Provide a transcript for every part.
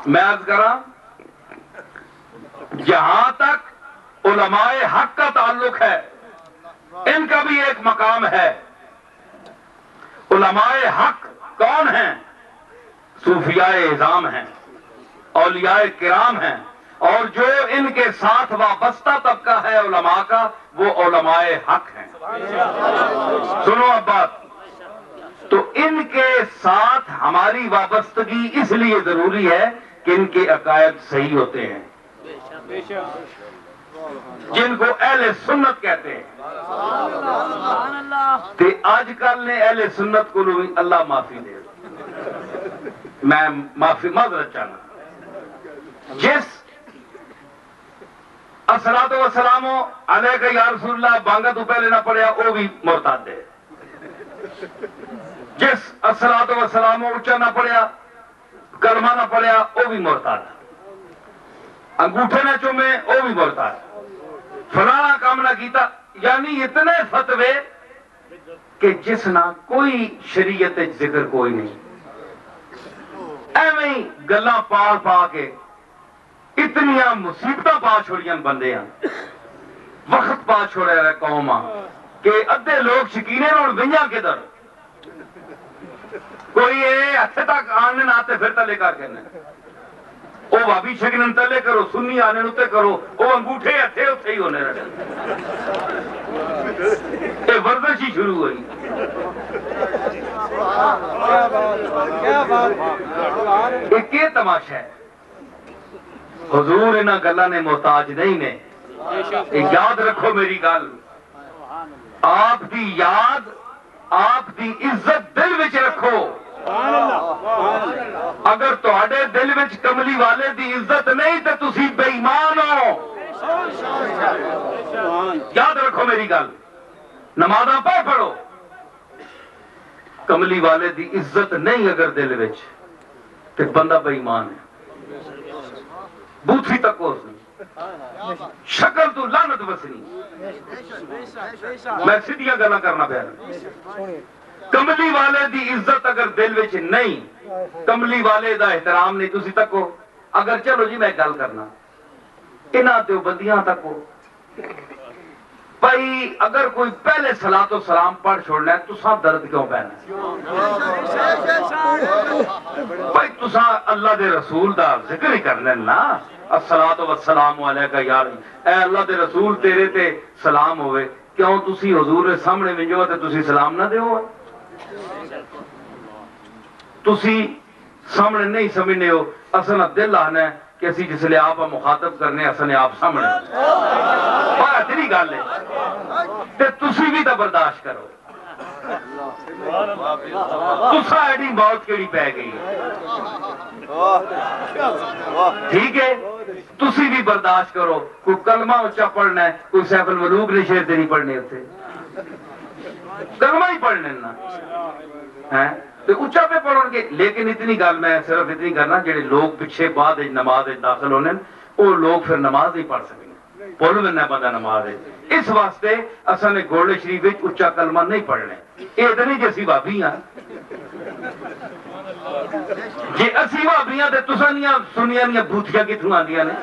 میں عرض کراں جہاں تک علماء حق کا تعلق ہے ان کا بھی ایک مقام ہے. علماء حق کون ہیں؟ صوفیاء اعظام ہیں، اولیاء کرام ہیں، اور جو ان کے ساتھ وابستہ طبقہ ہے علماء کا وہ علماء حق ہیں. سنو اب بات، تو ان کے ساتھ ہماری وابستگی اس لیے ضروری ہے کہ ان کے عقائد صحیح ہوتے ہیں، جن کو اہل سنت کہتے ہیں. تے آج کل نے اہل سنت کو اللہ معافی دے، میں معافی معذرت چاہنا، جس الصلوۃ والسلام علیک یا رسول اللہ بانگا تو پہلے نہ پڑھیا وہ بھی مرتد ہے، جس الصلوۃ والسلام اونچا نہ پڑھیا کلمہ نہ پڑھیا وہ بھی مرتد، انگوٹھے نہ چومے وہ بھی مرتد، فلانا کام نہ کیتا، یعنی اتنے فتوے کہ جس نہ کوئی شریعت ذکر کوئی نہیں، ایویں گلاں پا پا کے اتنیاں مصیبتاں پا چھوڑیاں بندے ہیں، وقت پا چھوڑے رہے قوم کہ ادھے لوگ شکینے اور گئیاں کدھر، کوئی یہ ہتھے تک آنے نہ آتے پھر تلے کر کے وہ بھابی شکنن تلے کرو، سنی آنے نتے کرو، وہ انگوٹھے ہتھے اتھے ہی ہونے رہے، یہ ورزش ہی شروع ہوئی. ایک یہ تماشا ہے، حضور انہاں گلاں نے محتاج نہیں نے. یاد رکھو میری گل، آپ دی یاد آپ دی عزت دل وچ رکھو. اگر تہاڈے دل وچ کملی والے دی عزت نہیں تے تسی بے ایمان ہو. یاد رکھو میری گل، نمازاں پڑھو، کملی والے دی عزت نہیں اگر دل وچ تے بندہ بے ایمان ہے. بوتھی تک اس شکل تو لعنت وسنی. میں سیدھیاں گلاں کرنا پیا. کملی والے دی عزت اگر دل وچ نہیں، کملی والے دا احترام نہیں، تسی تکو. اگر چلو جی میں گل کرنا انہاں تے بندیاں تکو بھائی، اگر کوئی پہلے صلاۃ و سلام پڑھ چھوڑنا ہے تساں درد کیوں پینا؟ بھائی تساں اللہ دے رسول دا ذکر ہی کرنا نا، الصلاۃ والسلام علیکہ یا اے اللہ دے رسول تیرے تے سلام ہوئے، کیوں تسی حضور دے سامنے ونجو تے تسی سلام نہ دیو؟ تسی سامنے نہیں سمجھنے ہو، اصل دل آنا ہے کہ اسی جس لئے آپ مخاطب کرنے اصل آپ سامنے اتنی گل ہے تے تسی بھی تو برداشت کرو. تسا ایڈی موت کیڑی پہ گئی ٹھیک ہے، تسی بھی برداشت کرو. کوئی کلمہ اچھا پڑھنا ہے، کوئی سیف الملوک نے شعر تے نہیں پڑھنے ہوتے، کلمہ ہی پڑھنے نا تو اچھا پہ پڑھو گے. لیکن اتنی گل میں صرف اتنی کرنا، جڑے لوگ پیچھے بعد نماز داخل ہونے وہ لوگ پھر نماز نہیں پڑھ سکیں، بول میں نہ بندہ نماز ہے. اس واسطے اصل نے گولڈ شریف وچ اچا کلمہ نہیں پڑھنے. یہ تو نہیں کہ اسی بھابی ہاں، جی اسی بھابی ہاں تے تساں دیاں سنیاں دیاں بوتھیاں کتھوں آندیاں نے؟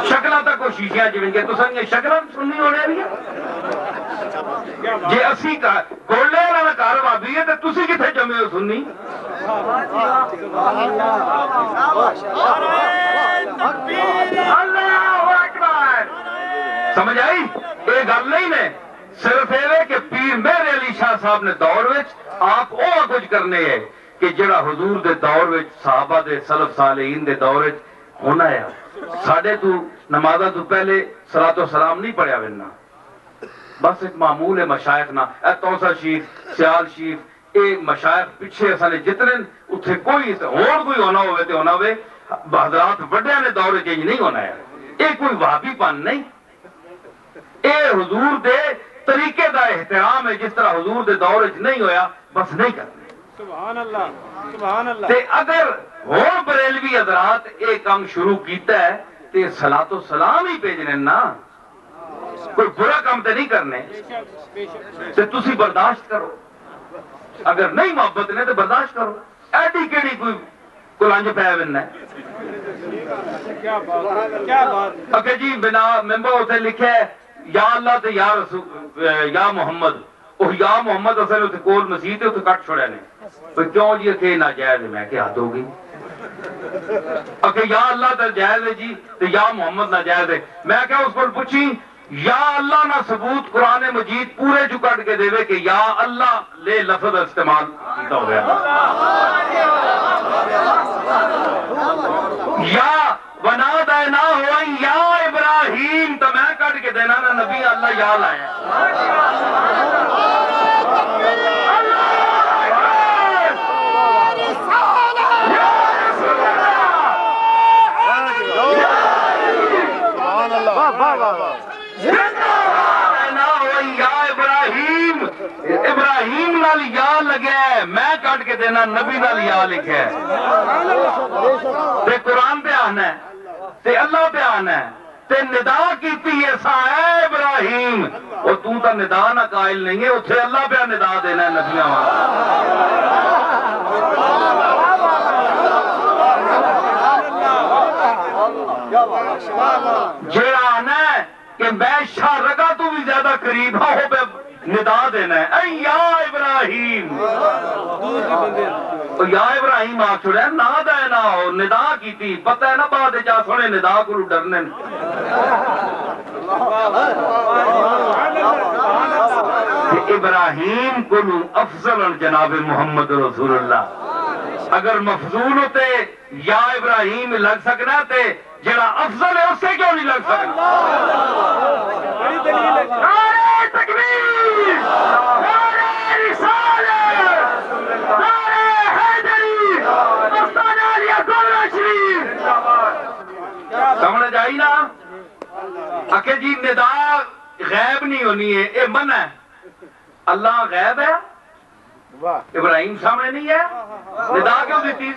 شکلاں تک وہ شیشیاں جویں کہ تساں دیاں شکلاں سننی ہونے والیاں. جی اسی گولڈے والا گھر بھابی ہے تے تسی کتھے جمے ہو سنی؟ سمجھ آئی؟ یہ گل نہیں نے، صرف یہ کہ پیر مہر علی شاہ صاحب نے دور وچ آپ وہ کچھ کرنے ہے کہ جڑا حضور دے دور وچ صحابہ دے سلف صالحین دے دور وچ ہونا ہے. ساڈے تو نمازاں تو پہلے صلاۃ و سلام نہیں پڑھیا وینا، بس ایک معمول ہے مشائخ نا اے توسا شریف سیال شریف اے مشائخ پیچھے اساں جتنے اتھے کوئی ہور کوئی ہونا ہوئے تے ہونا ہوئے، حضرات وڈیاں نے دور وچ نہیں ہونا ہے. اے کوئی وہابی پن نہیں، اے حضور دے طریقے دا احترام ہے. جس طرح حضور دے دور وچ نہیں ہویا بس نہیں کرنا. سبحان اللہ سبحان اللہ. تے اگر ہور بریلوی حضرات اے کام شروع کیتا ہے تے صلاۃ و سلام ہی بھیجنے نا، کوئی برا کام تے نہیں کرنے. تے تسی برداشت کرو، اگر نہیں محبت نے تو برداشت کرو. ایڈی کیڑی کوئی کلنج پہ بننا کیا بات کیا بات اکھے جی بنا ممبر اتنے لکھے یا اللہ تے یا رسول یا محمد وہ یا محمد اصل اتنے کول مسیح تے اتنے کٹ چھوڑے نے کیوں جی کہ ناجائز ہے میں کہ حد ہو گئی اکھے یا اللہ تے جائز ہے جی تے یا محمد ناجائز ہے میں کیا اس کو پوچھی یا اللہ نہ ثبوت قرآن مجید پورے جو کٹ کے دے کہ یا اللہ لے لفظ استعمال کیتا ہو گیا یا بنا دینا ہوا یا ابراہیم تو میں کٹ کے دینا نا نبی اللہ یا لایا ابراہیم نال یا لگے میں کٹ کے دینا نبی نال یا لکھے تے قرآن پہ آنا ہے تے اللہ پہ آنا ہے تے ندا کیتی ایسا ہے ابراہیم اور تو تا ندا نہ قائل نہیں ہے اتھے اللہ پہ ندا دینا ہے نبیاں جیڑا آنا ہے کہ میں شاہ رگا تو بھی زیادہ قریب ہوں پہ ندا دینا ہے اے یا ابراہیم یا ابراہیم آگ چھوڑے نا دینا ہو ندا کی تھی پتہ ہے نا بعد جا سونے ندا کو ڈرنے ابراہیم کو افضل جناب محمد رسول اللہ اگر مفضول ہوتے یا ابراہیم لگ سکنا تے جڑا افضل ہے اس سے کیوں نہیں لگ سکنا نعرہ تکبیر نعرہ رسالت نعرہ حیدری مستانہ علیہ قرآن شریف سمجھ آئی نا اکھے جی ندا غیب نہیں ہونی ہے اے من ہے اللہ غیب ہے ابراہیم سامنے نہیں ہے ندا کیوں دیتی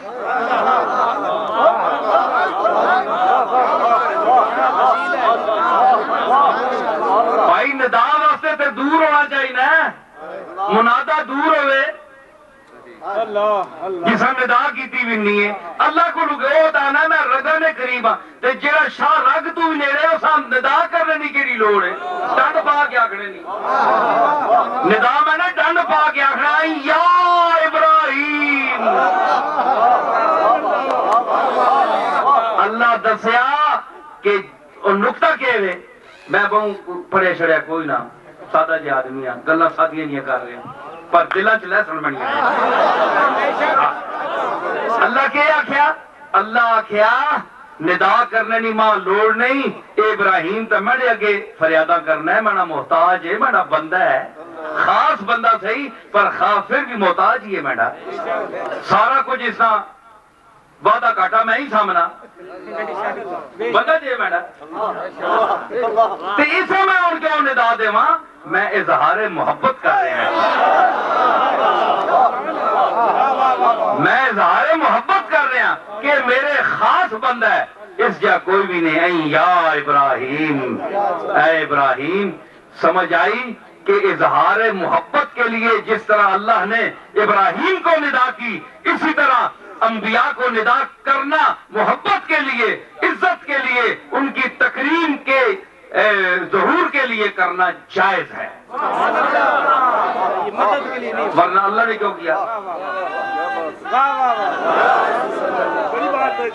بھائی ندا واسطے تے دور ہونا چاہیے نا منادا دور ہوئے جسا ندا کیتی بھی نہیں ہے اللہ کو لگے ہوتا نا میں رگا نے قریب ہاں تے جیڑا شاہ رگ تو بھی نیڑے ہو سام ندا کرنے نہیں کیڑی لوڑ ہے ڈنڈ پا کے آکھنے نہیں ندا میں نے ڈنڈ پا کے آکھنا یا ابراہیم اللہ دسیا کہ نکتہ کہے ہوئے میں بہوں پڑے چھڑیا کوئی نہ سادہ جی آدمی ہیں گلہ سادیاں نہیں کر رہے ہیں پر دلہ چلے سن بنی اللہ کیا آکھیا اللہ آکھیا ندا کرنے نہیں ماں لوڑ نہیں اے ابراہیم تو میرے اگے فریادہ کرنا ہے میرا محتاج ہے میرا بندہ ہے خاص بندہ صحیح پر خاص پھر بھی محتاج ہی ہے میرا سارا کچھ اس طرح وعدہ کاٹا میں ہی سامنا بندہ جی میرا تو اسے میں ان کو ندا دے ماں میں اظہار محبت کر رہے ہیں میں اظہار محبت کر رہے ہیں کہ میرے خاص بندہ ہے اس جا کوئی بھی نہیں اے یا ابراہیم اے ابراہیم سمجھ آئی کہ اظہار محبت کے لیے جس طرح اللہ نے ابراہیم کو ندا کی اسی طرح انبیاء کو ندا کرنا محبت کے لیے عزت کے لیے ان کی تکریم کے ظہور کے لیے کرنا جائز ہے ورنہ اللہ نے کیوں کیا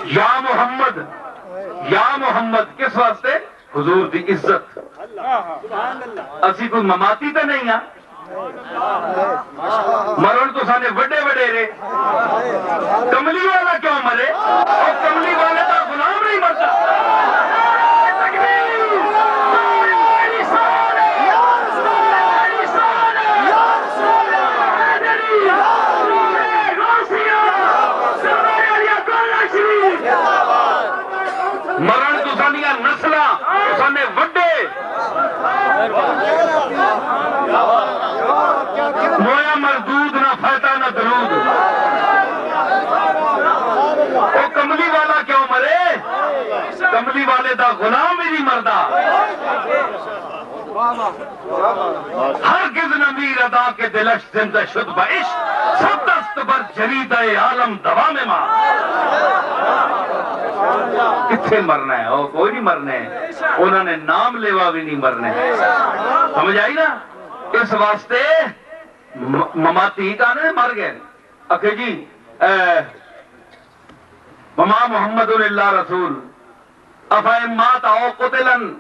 یا محمد کس واسطے حضور دی عزت اسی کوئی مماتی تو نہیں ہاں مرن تو سانے بڑے بڑے رے کملی والا کیوں مرے اور کملی والے کا غلام نہیں مرتا مرن تو سانیاں نسلہ سانے وڈے مویا مردود نہ فیتا نہ درود وہ کملی والا کیوں مرے کملی والے دا غلام بھی نہیں مردہ ہرگز نہ میر ادا کے دلش زندہ شد بعشق سب دست معتبر جریدہ عالم دوا میں ماں کتنے مرنا ہے؟ کوئی نہیں مرنا ہے، انہوں نے نام لیوا بھی نہیں مرنا ہے، سمجھ آئی نا؟ اس واسطے مماتی کہاں مر گئے اکھے جی وما محمد اللہ رسول افائم مات او قتلن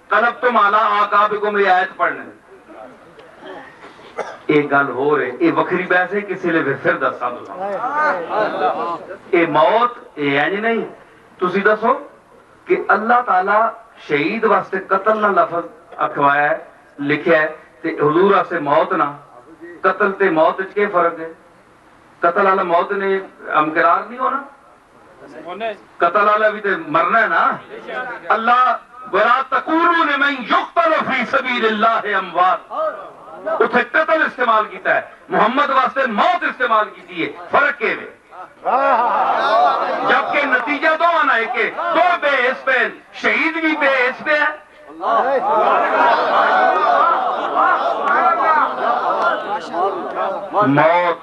قلبتم علی اعقابکم، یہ آیت پڑھنے ایک گل ہو رہے یہ وکری بحث ہے، کسی لئے پھر دسا دو یہ موت یہ ہے نہیں تسی دسو کہ اللہ تعالی شہید واسطے قتل نہ لفظ اکھوایا ہے لکھیا ہے تے حضور واسطے موت نہ، قتل تے موت وچ کیا فرق ہے؟ قتل والا موت نے امقرار نہیں ہونا، قتل والا بھی تے مرنا ہے نا۔ اللہ وَلَا تَقُولُوا لِمَنْ يُقْتَلُ فِي سَبِيلِ اللَّهِ أَمْوَاتٌ، اتھے قتل استعمال کیتا ہے، محمد واسطے موت استعمال کی ہے، فرق کے لئے جبکہ نتیجہ دو آنا ہے کہ دو بے حس پہ، شہید بھی بے حس پہ ہے۔ موت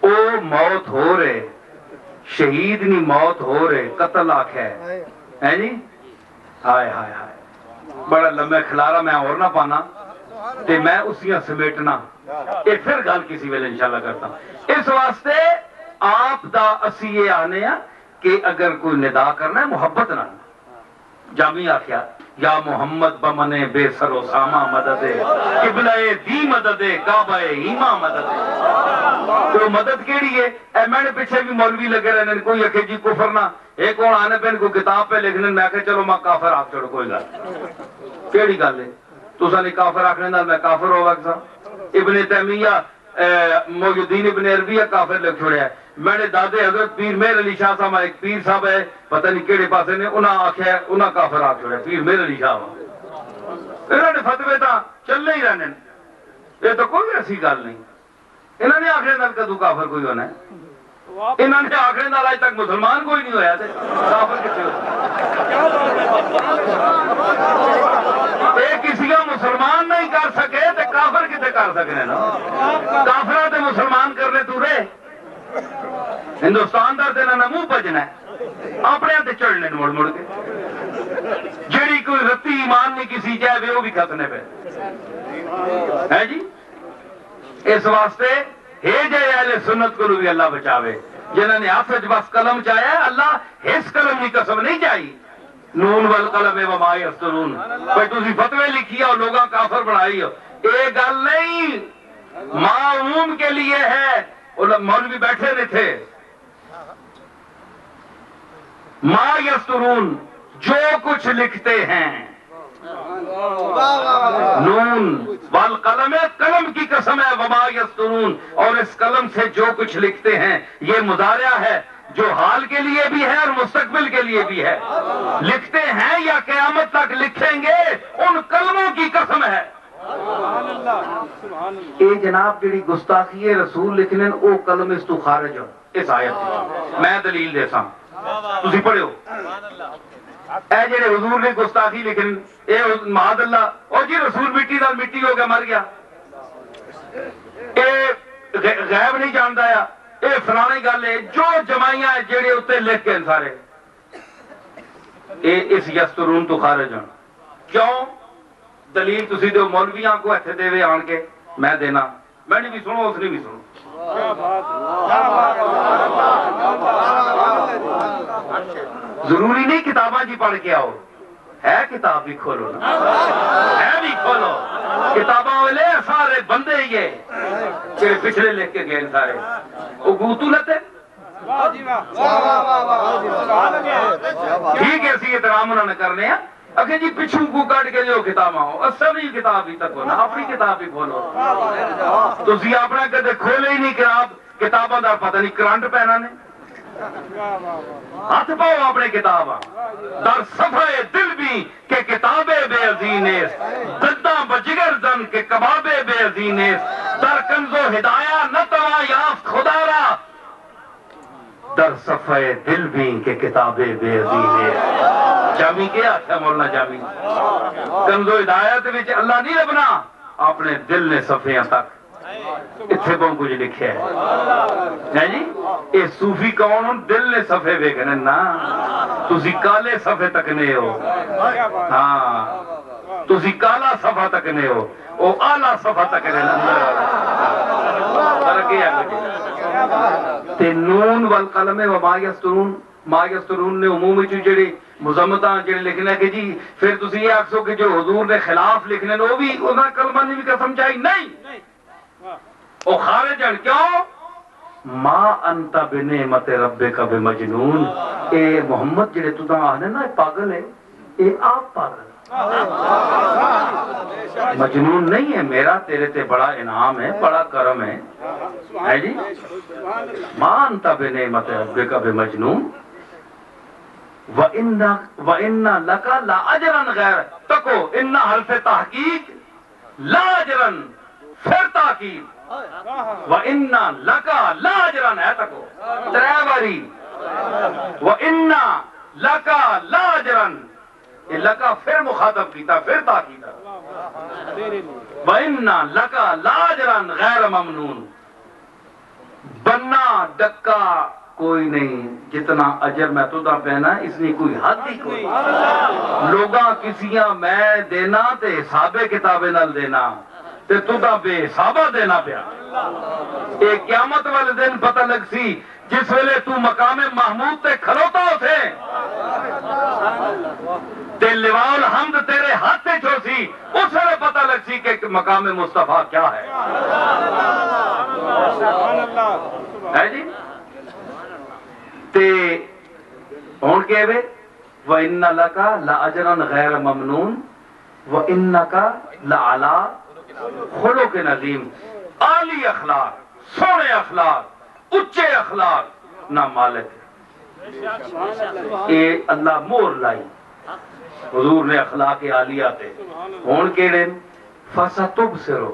او موت ہو رہے، شہید نہیں موت ہو رہے، قتل آکھا ہے جی۔ ہائے ہائے ہائے بڑا لمبے کھلارا میں اور نہ پانا تے میں اسیاں سمیٹنا، ایک پھر گل کسی ویلے انشاءاللہ کرتا ہوں۔ اس واسطے آپ دا اسی یہ آنے ہیں کہ اگر کوئی ندا کرنا ہے محبت نہ، جامی آکھیا یا محمد بمنے بے سر و ساما مدد قبلہ دی مدد کعبہ ایمہ مدد، تو مدد کیڑی ہے؟ اے میں نے پیچھے بھی مولوی لگے رہنے کوئی اکھے جی کفر نہ، ایک اور آنے پہ ان کو کتاب پہ لکھنے میں کہ چلو میں کافر آکھ چھوڑو، کوئی گل کیڑی گل ہے؟ تو سانی کافر آکھنے نال میں کافر ہو وقت ابن تیمیہ محی الدین ابن عربیہ کافر لکھ چھوڑے ہیں، میں نے دادے حضرت پیر مہر علی شاہ صاحب ایک پیر صاحب ہے پتہ نہیں کیڑے پاسے نے انہاں آکھیا ہے انہاں کافر آکھ چھوڑے پیر مہر علی شاہ انہوں نے فتوے تا چلنے ہی رہنے، یہ تو کوئی ایسی گل نہیں، انہوں نے آخری نال کدو کافر کوئی ہونا ہے؟ انہوں نے آخری نال آج تک مسلمان کوئی نہیں ہویا تھے، کافر کتے ہوتا کسی کا مسلمان نہیں کر سکے تو کافر کتے کر سکنے نا؟ کافرہ تے مسلمان کرنے تو رہے ہندوستان دا دینا نمو بجنا ہے اپنے ہاتھ چڑھنے مڑ مڑ کے، جڑی کوئی رتی ایمان نہیں کسی جائے وہ بھی کھتنے پہ ہے جی۔ اس واسطے ہے جائے اہل سنت کو بھی اللہ بچاوے، جنہوں نے آفج بس قلم چاہیا ہے اللہ اس قلم کی قسم نہیں چاہی، نون والقلم وما یسطرون، کوئی تسی فتوے لکھی اور لوگاں کافر بڑھائی ہو، ایک گل نہیں معموم کے لیے ہے، مولوی بیٹھے نہیں تھے، ما یسطرون جو کچھ لکھتے ہیں، نون والقلم قلم کی قسم ہے وما یسطرون، اور اس قلم سے جو کچھ لکھتے ہیں یہ مضارع ہے جو حال کے لیے بھی ہے اور مستقبل کے لیے بھی ہے، لکھتے ہیں یا قیامت تک لکھیں گے ان قلموں کی قسم ہے۔ اے جناب جڑی گستاخی رسول لکھنے او قلم اس تو خارج ہو، اس آیت میں دلیل دیسا تسی پڑھو، اے جڑے حضور نے گستاخی لکھن اے معاذ اللہ، اور جی رسول مٹی نال مٹی ہو گیا مر گیا، اے غیب نہیں جانتا ہے، اے فلانی گل ہے، جو جمائیاں جڑے اتنے لکھ کے سارے اے اس یسترون تو خارج ہوں۔ کیوں؟ دلیل تسی دو مولویاں کو ایتھے دے وے آن کے میں دینا، میں نہیں بھی سنو اس نے بھی سنو، ضروری نہیں کتاباں جی پڑھ کے آؤ، ہے کتاب بھی کھولو نا، ہے بھی کھولو کتاباں والے سارے بندے ہی ہے کہ پچھلے لکھ کے گئے سارے وہ گوتو لتے ٹھیک ہے، اسی احترام انہوں نے کرنے ہیں، اگر جی پچھوں کو کٹ کے جو کتاباں ہو اصلی کتاب ہی تک ہونا، اپنی کتاب ہی کھولو، تو اسی اپنا کدے کھولے ہی نہیں کتاباں دا پتہ نہیں کرنٹ پہنا نے، ہاتھ پاؤ اپنے کتاب در صفحے دل بھی کہ کتابیں بے عزینیس، دداں بجگر زن کے کبابے بے عزینیس، در کنز و ہدایہ نتوا یافت خدا را، در صفحے دل بھی کہ کتابیں بے عزینیس۔ جامی کیا ہے مولانا جامی؟ کنز و ہدایت وچ اللہ نہیں لبنا، اپنے دل نے صفحیاں تک اتنے بہت کچھ لکھا ہے جی یہ صوفی کون ہوں دل نے صفحے ویکھنے نا تسی کالے صفحے تکنے ہو ہاں تسی کالا صفحہ تکنے ہو وہ آلہ صفحہ تکنے فرق یہ ہے تے نون والقلم وما یسطرون ما یسطرون نے عمومی جڑی مذمتاں جڑے لکھنا کہ جی پھر تسی یہ آکھو کہ جو حضور نے خلاف لکھنے وہ بھی انہاں کلمہ نہیں بھی قسم چاہی نہیں وہ خارجن کیوں ما انت بنعمت ربک بمجنون اے محمد جڑے تو آنے نا پاگل ہے اے آپ پاگل مجنون نہیں ہے میرا تیرے تے بڑا انعام ہے بڑا کرم ہے جی ما انت بنعمت ربک بمجنون وَإِنَّا لَكَ لَأَجْرًا غَيْرَ تکو اِنَّا حرف تحقیق لَأَجْرًا پھر تحقیق وَإِنَّا لَكَ لَأَجْرًا ہے تکو تریواری وَإِنَّا لَكَ لَأَجْرًا یہ لکا پھر مخاطب کیتا پھر تاکید وَإِنَّا لَكَ لَأَجْرًا غَيْرَ مَمْنُونَ بننا ڈکا کوئی نہیں جتنا اجر میں تو دا پہنا اس نے کوئی حد ہی کوئی لوگاں کسیاں میں دینا تے حساب کتابیں نال دینا تے تو دا بے حسابہ دینا پیا ایک قیامت والے دن پتہ لگ سی جس ویلے تو مقام محمود تے کھلوتا ہو سے تے لواء الحمد تیرے ہاتھ تے چھو سی اس ویلے پتہ لگ سی کہ مقام مصطفیٰ کیا ہے ہے جی تے ہون کے وے وَإِنَّ لَكَ لَأَجْرًا غَيْرَ مَمْنُونَ وَإِنَّكَ لَعَلَىٰ خُلُقٍ عَظِيمٍ عالی اخلاق سونے اخلاق اچھے اخلاق نہ مالک اے اللہ مور لائی حضور نے اخلاق عالیہ تے ہون کے لئے فَسَتُبْصِرُ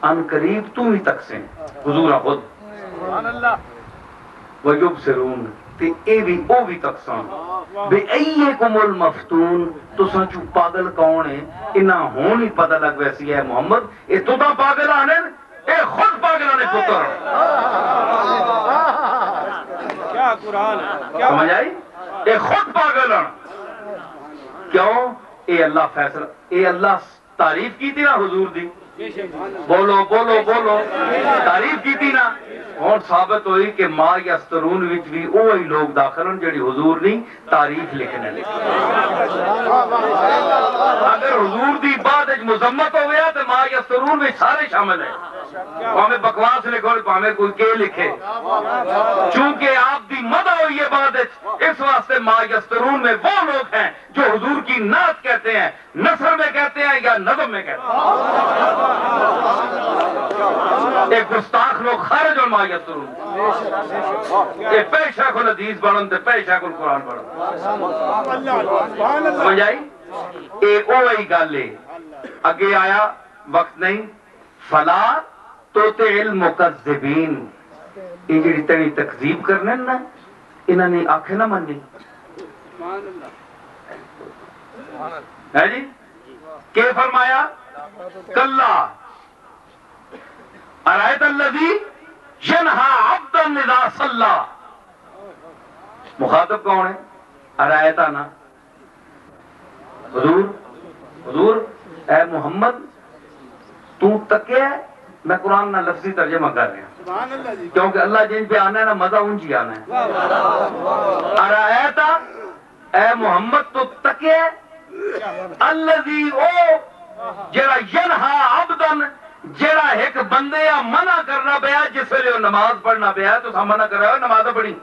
ان قریب تو ہی تک سے حضور خود وَيُبْصِرُونَ تے اے بھی او بھی تقسام بے ایکم المفتون تو سنچو پاگل کون ہے انہاں ہون ہی پتہ لگ ویسی ہے محمد اے تو تا پاگل آنے اے خود پاگل آنے پتر کیا قرآن ہے سمجھ آئی اے خود پاگل آنے کیوں اے اللہ فیصلہ اے اللہ تعریف کی تھی نا حضور دی بولو بولو بولو تعریف کی تھی نا اور ثابت ہوئی کہ ما یسترون وچ بھی اوہی لوگ داخل ہیں جڑی حضور نہیں تعریف لکھنے لگے اگر حضور دی بعد مذمت ہو گیا تو ما یسترون میں سارے شامل ہیں ہمیں بکواس لکھو ہمیں کوئی کے لکھے چونکہ آپ دی مدح ہوئی ہے بعد اس واسطے ما یسترون میں وہ لوگ ہیں جو حضور کی نعت کہتے ہیں نثر میں کہتے ہیں یا نظم میں کہتے ہیں ایک گستاخ لوگ خارج اور ما یسترون ایک پہ شیخ الحدیث بڑھن تے پہ شیخ القرآن بڑھن سمجھ آئی ایک اوہی گالے اگے آیا وقت نہیں فلا توتع المکذبین یہ جڑی تیری تکذیب کرنے نا انہوں نے آنکھیں نہ منی ہے جی کہ فرمایا کلا ارائیت الذی ینہا عبدا اذا صلی مخاطب کون ہے ارائیتا نا حضور اے محمد تو تکے میں قرآن نہ لفظی ترجمہ کر رہا ہوں کیونکہ اللہ جن پہ آنا ہے نا مزہ ان جی آنا ہے ارائیتا اے محمد تو تکے الذی او جڑا ینہا عبدا جڑا ایک بندے یا منع کرنا پیا جس ویلے نماز پڑھنا پیا تو سا منع کر رہا ہے نماز پڑھی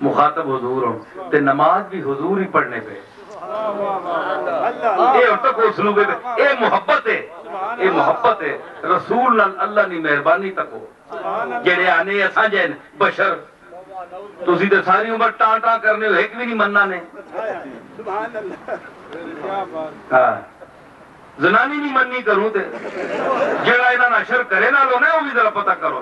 مخاطب حضور ہوں تے نماز بھی حضور ہی پڑھنے پہ اے اتک اسلوب ہے اے محبت ہے اے محبت ہے رسول اللہ نے مہربانی تکو جڑے آنے اساں جائیں بشر تو سیدھے ساری عمر ٹان ٹان کرنے ہو ایک بھی نہیں مننا نے زنانی نہیں مننی کروں تے جڑا انہاں نشر کرے نہ لو نا وہ بھی ذرا پتہ کرو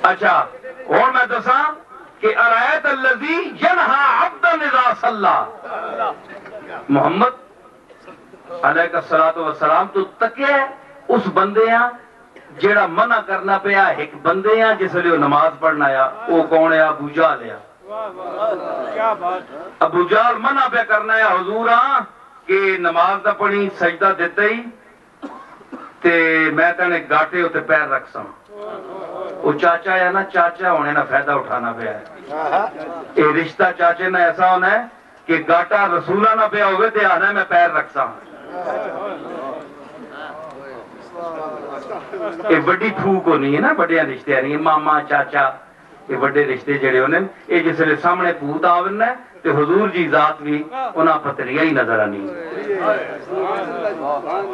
اچھا اور میں دساں کہ ارایت الذی ینہا عبدا اذا صلی محمد علیہ الصلوۃ والسلام تو تکیا اس بندے ہاں جیڑا منع کرنا پیا ایک بندے ہاں جس لیے نماز پڑھنا آیا وہ کون ہے؟ ابو جہل ہے۔ کیا بات، ابو جہل منع پہ کرنا ہے حضور ہاں کہ نماز دا پڑھی سجدہ دیتے ہی تے میں تینے گاٹے ہوتے پیر رکھ سا، وہ چاچا ہے نا، چاچا ہونے نا فائدہ اٹھانا پیا ہے، یہ رشتہ چاچے نے ایسا ہونا ہے کہ گاٹا رسولہ نہ پیا ہوئے تے آنا ہے میں پیر رکھ سا۔ یہ بڑی پھوک ہونی ہے نا بڑے رشتے نہیں، ماما چاچا یہ بڑے رشتے جڑے ہونے یہ جس لئے سامنے پوت آورنا ہے تے حضور جی ذات بھی انہاں پتریاں ہی نظر آنی۔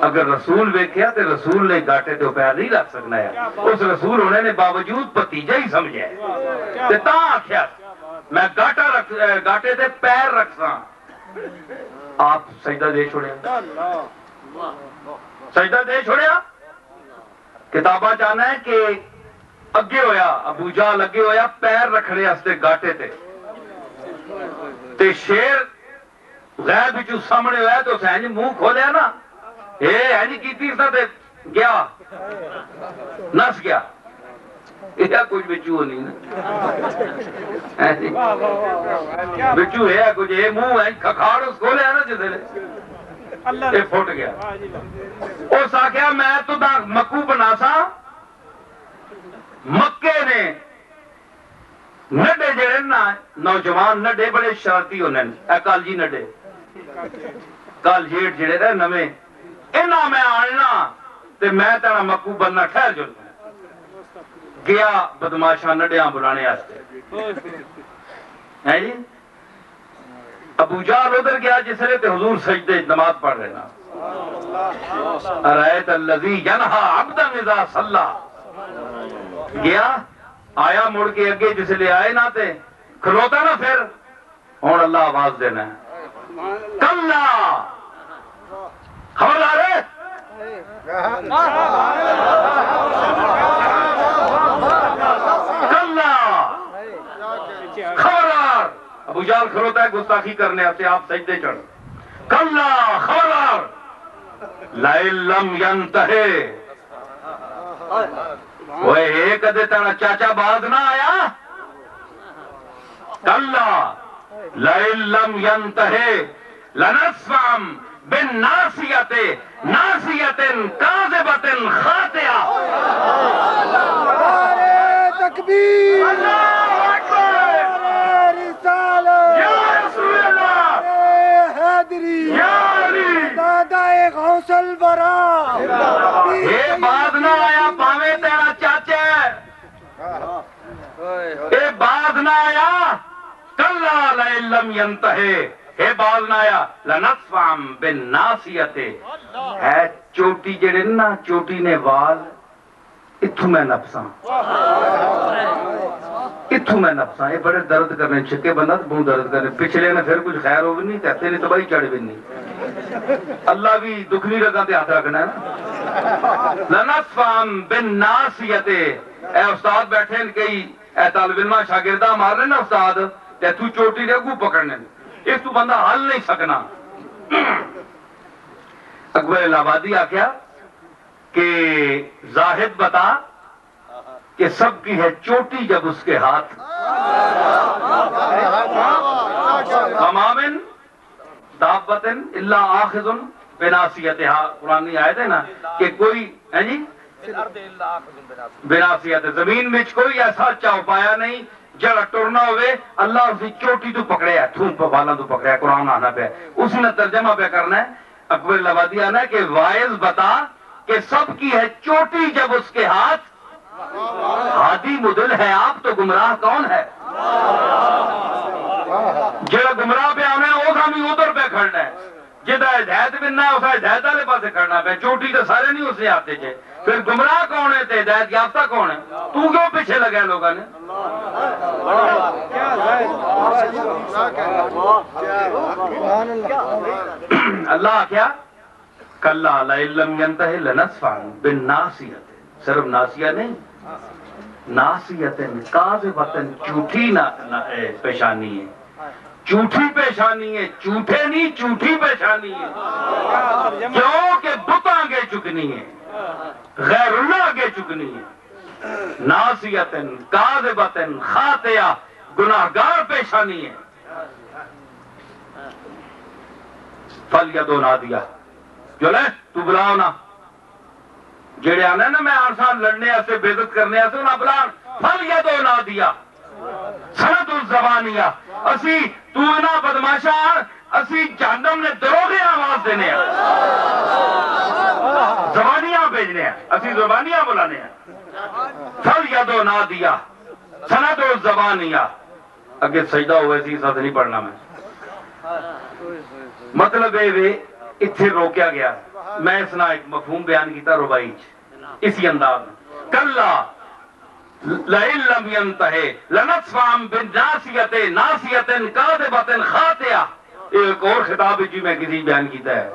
اگر رسول ویکھیا تے رسول نے گاٹے تے پیر نہیں رکھ سکنا ہے، اس رسول ہونے نے باوجود پتیجہ ہی سمجھا ہے تے تاں آکھیا میں گاٹے تے پیر رکھ سا۔ آپ سجدہ دے چھوڑیا، سجدہ دے چھوڑیا۔ کتابہ چاہنا ہے کہ اگے ہویا ابو جہل اگے ہویا پیر رکھنے ہستے گاٹے تے شیر غیب بچو سامنے ہویا تو اسے ہنجی منہ کھولیا نا ہنجی کی تیسا تے گیا نس گیا یہ کچھ بچو نہیں نا بچو ہے کچھ یہ منہ ہے کھکھاڑ اس کھولیا نا جسے یہ پھوٹ گیا۔ اس آکھیا میں تو دا مکو بنا سا مکے نے نڈے جڑے نا نوجوان نڈے بڑے شرارتی ہونے کال جی نڈے کال جیٹ جڑے رہے نویں انہاں میں آننا تے میں تیرا مکو بننا ٹھہر جو گیا بدماشاں نڈیاں بلانے آستے ہے جی۔ ابو جہل ادھر گیا جس لئے تے حضور سجدے نماز پڑھ رہے نا ارائیت الذی ینہا عبدا اذا صلی گیا آیا مڑ کے اگے جس لئے آئے نہ تے کھلوتا نا پھر اور اللہ آواز دینا ہے کلا خبردار ہے کلا خبردار ابو جہل کھلوتا ہے گستاخی کرنے آتے آپ سجدے چڑھ کلا خبردار لئن لم ینتہے وہ ایک دے تیرا چاچا باز نہ آیا کلا لئن لم ینتہے لنسفعن بالناسیت ناسیت کاذبت خاطئہ۔ نعرہ تکبیر، اللہ اکبر، نعرہ رسالت، یا رسول اللہ، نعرہ حیدری، یا علی۔ دادا غوث الورا، یہ باز نہ آیا پاوے تیرا چاچا ہے اے باز نہ آیا کلا لئن لم ینتہے اے باز نہ آیا لنطفعن بالناسیت ہے چوٹی جڑے نا چوٹی نے وال اتھو میں نفساں اتھو میں نفساں یہ بڑے درد کرنے چھکے بندہ تو بہت درد کرنے پچھلے نے پھر کچھ خیر ہو بھی نہیں کہتے نہیں تباہی چڑھ بھی نہیں اللہ بھی دکھنی رگاں تے ہاتھ رکھنا ہے نا لنطفعن بالناسیت اے استاد بیٹھے ہیں کئی اے طالب علمہ شاگردہ مارنے نا استاد تے تو چوٹی نے اگو پکڑنے اس تو بندہ حل نہیں سکنا۔ اکبر الہ آبادی آکھیا کہ زاہد بتا کہ سب کی ہے چوٹی جب اس کے ہاتھ امامن دابتن اللہ آخذن بناسیتہا قرآن کی آیت ہے نا کہ کوئی ہے جی بناسیت زمین میں کوئی ایسا چوپایا نہیں جڑا ٹرنا ہوئے اللہ اسی چوٹی تو پکڑے ہے تھوم پہ بالا تو پکڑے ہے قرآن آنا پہ اسی نے ترجمہ پہ کرنا ہے اکبر الہبادی آنا ہے کہ وائز بتا کہ سب کی ہے چوٹی جب اس کے ہاتھ ہادی مدل ہے آپ تو گمراہ کون ہے جڑا گمراہ پہ آنا ہے وہ ہمیں ادھر پہ کھڑنا ہے جدہ ہدایت بننا ہے اسے ہدایت والے پاسے کھڑنا پہ چوٹی تو سارے نہیں اسے آتے تھے پھر گمراہ کون ہے تے ہدایت یافتہ کون ہے تو کیوں پیچھے لگے لوگوں نے اللہ کیا کلا لئن لم ینتہی لنسفعن بالناسیت صرف ناسیہ نہیں ناسیت کاذبۃ جھوٹی پیشانی ہے جھوٹی پیشانی ہے، جھوٹے نہیں جھوٹی پیشانی ہے، کیا ترجمہ کیوں کہ بت آگے چکنی ہے، غیر اللہ آگے چکنی ہے، ناسیتن کاذبتن خاطئہ گناہگار پیشانی ہے۔ فلیدو نادیہ جو لے تو بلاؤ نا جڑے آنے نا میں آرسان لڑنے سے بیدت کرنے سے انہا بلان فلیدو نادیہ سند الزبانیہ اسی تو انہا بدماشا اسی جہنم نے دروغے آواز دینے ہیں، زبانیاں بھیجنے ہیں، اسی زبانیاں بلانے ہیں۔ فلیدو نادیہ سند الزبانیہ اگے سجدہ ہوئے سی ساتھ نہیں پڑھنا میں، مطلب ہے اتھے روکیا گیا۔ میں اس نے ایک مفہوم بیان کیتا ربائی اسی انداز میں، کلا لئن لم ينتہے لنصفعا بالناسیۃ ناسیۃ کاذبۃ خاطئہ۔ ایک اور خطاب جی میں کسی بیان کیتا ہے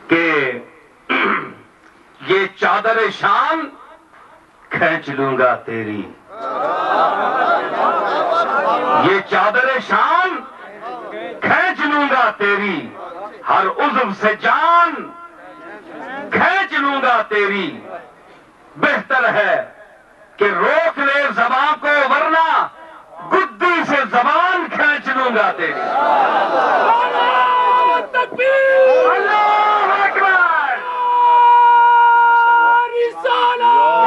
کہ یہ چادر شان کھینچ لوں گا تیری، یہ چادر شان کھینچ لوں گا تیری، ہر عضو سے جان کھینچ لوں گا تیری، بہتر ہے کہ روک لے زبان کو ورنہ گدی سے زبان کھینچ لوں گا تیری۔ اللہ اکبر،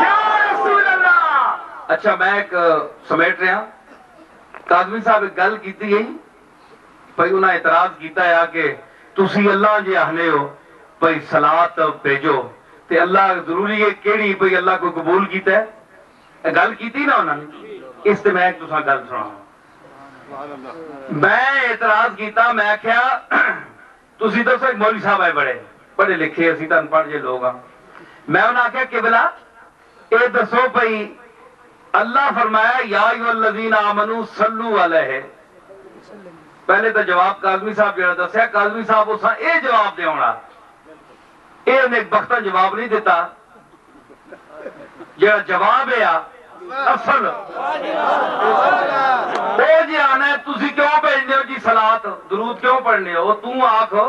یا رسول اللہ۔ اچھا میں ایک سمیٹ رہا کاظمی صاحب ایک گل کیتی گئی بھئی انہاں اعتراض کیتا ہے کہ تسی اللہ جے آہنے ہو بھئی صلات بھیجو تے اللہ ضروری ہے کیڑی بھئی اللہ کو قبول کیتا ہے، گل کیتی نا انہوں نے، اس تے میں ایک دوسرا گل سنا میں اعتراض کیتا، میں کیا تسی تو ایک مولوی صاحب آئے بڑے پڑھے لکھے اسی تن پڑھ جے لوگ ہاں، میں انہاں کیا قبلہ اے دسو بھئی اللہ فرمایا یا ایھا الذین آمنوا صلوا علیہ، پہلے تو جواب کاظمی صاحب جڑا دسیا کاظمی صاحب اساں اے جواب دے ہونا، اے انہیں ایک بختہ جواب نہیں دیتا، جڑا جواب ہے اصل وہ جی آنا ہے تسی کیوں بھیجنے ہو جی صلات درود کیوں پڑھنے ہو، تو آکھو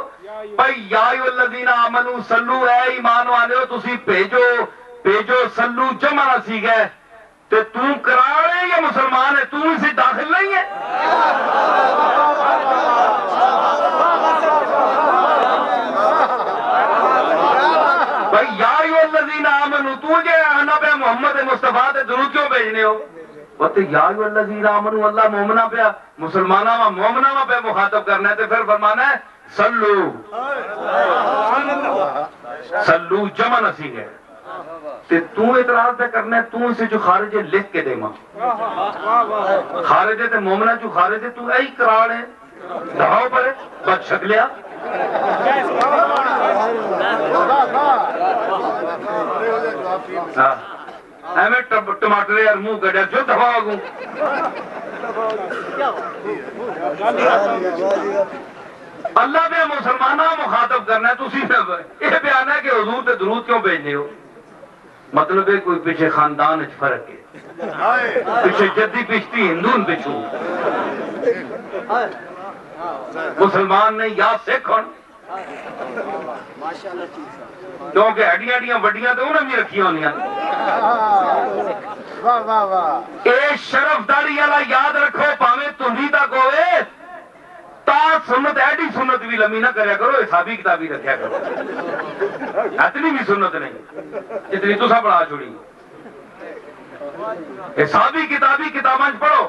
بھئی یا ایھا الذین آمنوا صلوا اے ایمان والے ہو تسی بھیجو صلو جمع نہ سی گئے تے تو کرا رہے یا مسلمان ہے، تو اسے داخل نہیں ہے۔ بھئی یا ایھا الذین آمنوا تو جے آنا پہ محمد مصطفیٰ تے درود کیوں بھیجنے ہو، وہ تے یا ایھا الذین آمنوا اللہ مومنہ پہ مسلمانہ و مومنہ پہ مخاطب کرنا ہے تے پھر فرمانا ہے سلو جمع نسی گئے تے تو اعتراض پہ کرنا ہے، تو اسے جو خارج ہے لکھ کے دے ماں خارج ہے تے مومنہ جو خارج ہے تو اے قرار ہے دہاؤ پر ہے بد شکلیا میں ٹماٹر یار منہ کڑیا جو دفاع آگوں اللہ پہ مسلمانہ مخاطب کرنا ہے، تو اسی یہ بیان ہے کہ حضور تے درود کیوں بھیجنے ہو، مطلب ہے کوئی پیچھے خاندان اچھ فرق ہے، پیچھے جدی پشتی ہندون پچھو مسلمان نہیں یا سکھ ہون، کیونکہ ہڈیاں وڈیاں تو انہوں نے رکھی ہونی ہیں۔ اے شرف داری اللہ یاد رکھو پاویں تندی تک ہوئے تا سنت ایڈی سنت بھی لمبی نہ کریا کرو، حسابی کتابی رکھیا کرو، اتنی بھی سنت نہیں جتنی تو سب پڑھا چھوڑی، حسابی کتابی کتاباں پڑھو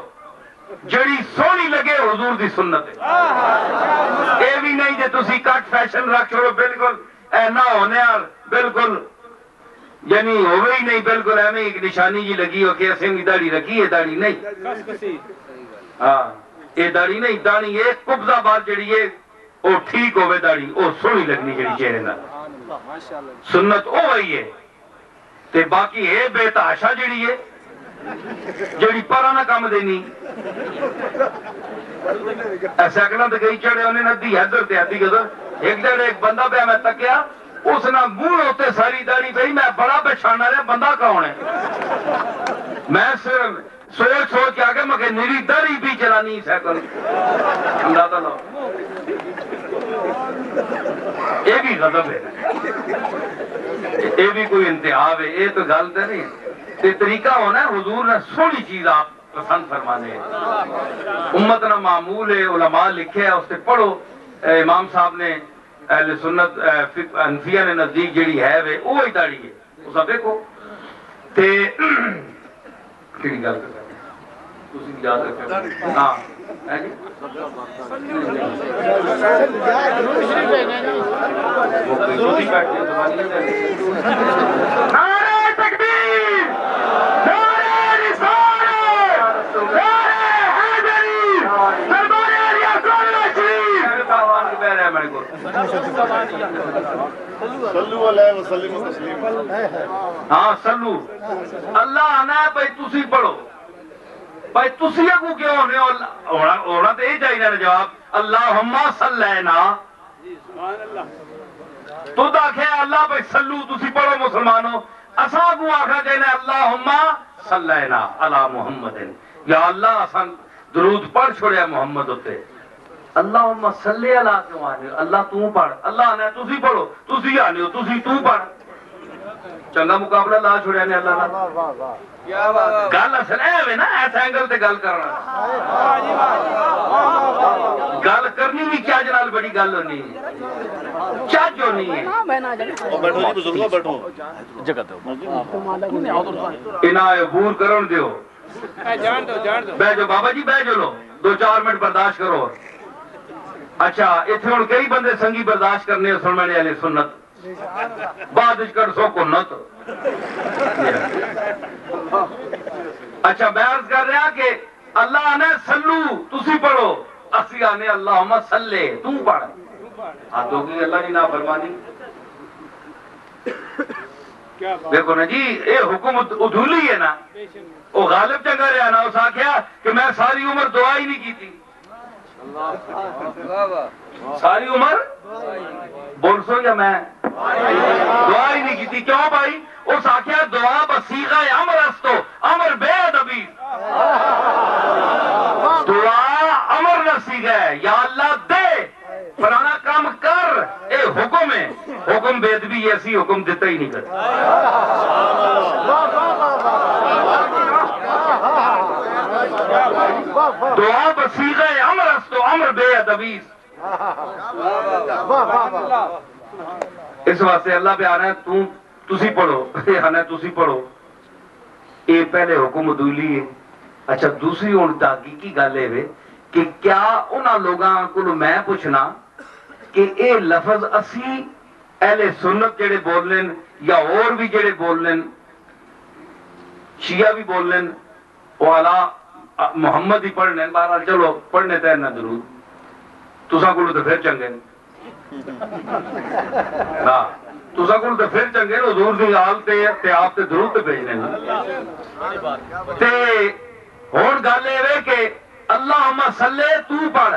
جڑی سونی لگے حضور دی سنت ہے، اے بھی نہیں جے تسی کٹ فیشن رکھ چھوڑو بالکل اے نہ ہونے اور بالکل یعنی ہوئے ہی نہیں، بالکل ایویں ایک نشانی جی لگی ہو کہ اسیں بھی داڑھی رکھی ہے، داڑھی نہیں، ہاں یہ داڑھی نہیں، داڑھی یہ قبضہ بات جڑی ہے وہ ٹھیک ہوئے، داڑھی وہ سونی لگنی جڑی چہرے نہ سنت او وہی ہے تے باقی ہے بے تحاشا جڑی ہے جڑی پارا نہ کام دینی ایسے اکلا تو گئی چڑھے انہیں نہ دی حضر تے حدی گزر ایک جڑے ایک بندہ پہ میں تکیا اس نے منہ ہوتے ساری داڑھی پہ میں بڑا پہچانا رہا بندہ کون ہے، میں صرف سوچ سوچ کے آگے مگر نیری دری بھی چلانی سیکل اندازہ لو یہ بھی غضب ہے یہ بھی کوئی انتہا ہے یہ تو غلط ہے نہیں یہ طریقہ ہونا ہے حضور نے سونی چیز آپ پسند فرمانے امت نہ معمول ہے علماء لکھے ہے اس سے پڑھو امام صاحب نے اہل سنت انفیہ نے نزدیک جڑی ہے وہ ہی داڑی ہے اس آپ دیکھو تے کیڑی گل کر تسی بھی یاد رکھو ہاں نعرہ تکبیر نعرہ رسالت نعرہ حیدری دربار عالیہ صلی شریف صلو علیہ وسلم تسلیما ہاں سلو اللہ آنا ہے بھائی تسی پڑھو بھائی تسی اگو کیوں ہونے ہونا تو یہ چاہیے جواب اللہم صلینا تو آخے اللہ بھائی سلو تسی پڑھو مسلمانوں اساں اگو آخر چاہیے اللہم صلینا علی محمد یا اللہ اساں درود پڑھ چھوڑیا محمد ہوتے اللہم صلی اللہ کیوں آنے اللہ تو پڑھ اللہ آنے تسی پڑھو تسی آنے ہو تسی تو پڑھ چنگا مقابلہ لا چھوڑیا نے اللہ نے گل اصل ہے نا ایسا اینگل تے گل کرنا گل کرنی بھی کیا جنال بڑی گل ہونی چاج ہونی ہے بیٹھو جی بزرگوں بیٹھو انہاں عبور کرن دیو بہ جو بابا جی بہ جو لو 2-4 منٹ برداشت کرو اچھا اتنے ہوں کئی بندے سنگی برداشت کرنے سننے والے سنت بعد کر سو کنت اچھا میں عرض کر رہا کہ اللہ آنے سلو تسی پڑھو اسی آنے اللہم صلی تو پڑھ ہاتھوں کی اللہ کی نافرمانی دیکھو نا جی یہ حکم ادھولی ہے نا وہ غالب چنگا رہا نا اس آکھیا کہ میں ساری عمر دعا ہی نہیں کی تھی ساری عمر بول سو یا میں دعا ہی نہیں کی تھی کیوں بھائی اس آکھیا دعا بصیغہ امر استو امر بے ادبی دعا امر نصیغہ ہے یا اللہ دے فلانا کام کر اے حکم ہے حکم بے ادبی ایسی حکم دیتا ہی نہیں کرتا دعا بصیغہ امر استو امر بے ادبی اس واسطے اللہ پہ آنا ہے تسی پڑھو آنا ہے تسی پڑھو یہ پہلے حکم ادولی ہے اچھا دوسری ہوں تحقیقی گل ہے کہ کیا انہاں لوگاں کو میں پوچھنا کہ اے لفظ اسی اہل سنت جڑے بول لین یا اور بھی جڑے بول لین شیعہ بھی بول لین وہ اعلیٰ محمد ہی پڑھنے بہرحال چلو پڑھنے تے نہ درود تساں کولوں تے پھر چنگے ہاں تساں کولوں تے پھر چنگے حضور دی آل تے آپ تے درود تے بھیجنے تے ہن گل اے کہ اللہم صلی تو پڑھ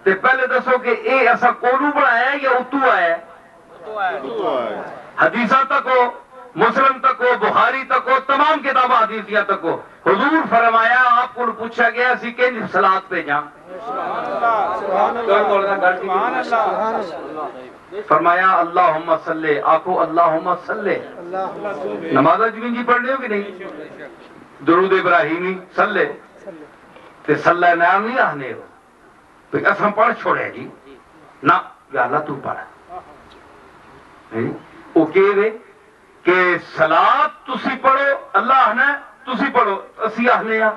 تے پہلے دسو کہ اے ایسا کولوں پڑھایا ہے یا اتو آیا ہے حدیثہ تک ہو مسلم تک ہو بخاری تک ہو تمام کتابیں حدیثیہ تک ہو حضور فرمایا آپ کو پوچھا گیا اسی کہ صلات پہ جاں فرمایا اللہم صلی آکھو اللہم صلی نماز اجمین جی پڑھنے ہو کہ نہیں درود ابراہیمی صلی تے صلی نام نہیں آنے ہو تو ایسا پڑھ چھوڑے جی نا یا اللہ تو پڑھ وہ کہہ رہے کہ صلات تسی پڑھو اللہ نے تسی پڑھو اسی آہنے ہاں